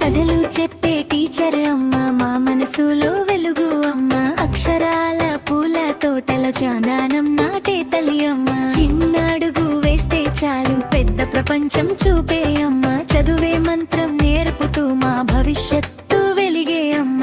కథలు చెప్పే టీచర్ అమ్మ, మా మనసులో వెలుగు అమ్మ. అక్షరాల పూల తోటలో జ్ఞానం నాటే తల్లి అమ్మ. చిన్నడుగు వేస్తే చాలు పెద్ద ప్రపంచం చూపే అమ్మ. చదువే మంత్రం నేర్పుతూ మా భవిష్యత్తు వెలిగే అమ్మ.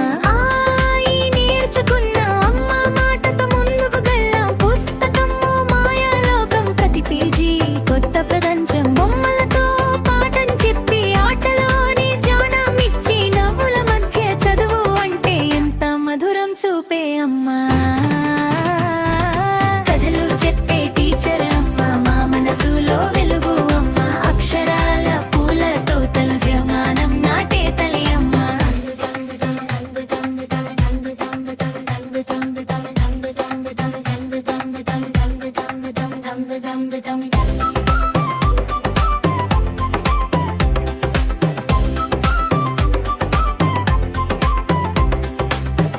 నేర్చుకున్న అమ్మ మాటతో ముందుకు వెళ్ళాం. పుస్తకము మాయాలోకం, ప్రతి పేజీ కొత్త ప్రపంచం. బొమ్మలతో పాఠం చెప్పి ఆటలోని జ్ఞానం ఇచ్చి నవ్వుల మధ్య చదువు అంటే ఎంత మధురం చూపే అమ్మా. కథలు చెప్పే టీచర్ అమ్మ, మా మనసులో వెలుగు అమ్మ. అక్షరాల పూల తోటలు జ్ఞానం నాటే తల్లి అమ్మ.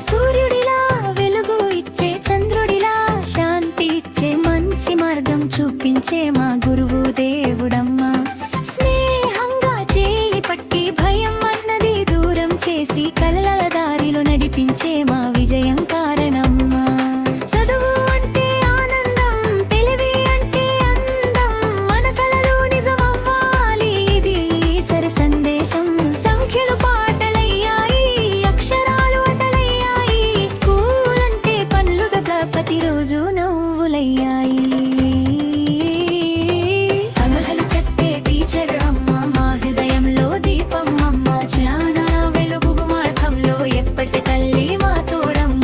సూర్యుడిలా వెలుగు ఇచ్చే, చంద్రుడిలా శాంతి ఇచ్చే, మంచి మార్గం చూపించే మా గురువు దేవుడమ్మా. స్నేహంగా చేయి పట్టి భయం అన్నది దూరం చేసి కలల దారిలో నడిపించే మా విజయం కారణమ్మా. చదువు అంటే ఆనందం, తెలివి అంటే అందం. మన కలలు నిజమవ్వాలి, ఇది టీచర్ సందేశం. సంఖ్యలు పాటలయ్యాయి, అక్షరాలు అటలయ్యాయి. స్కూల్ అంటే పనులుగా ప్రతిరోజు నవ్వులయ్యాయి. కథలు చెప్పే టీచర్ అమ్మ, మా హృదయంలో దీపం అమ్మ. జ్ఞాన వెలుగు మార్గంలో ఎప్పటి తల్లి మా తోడమ్మ.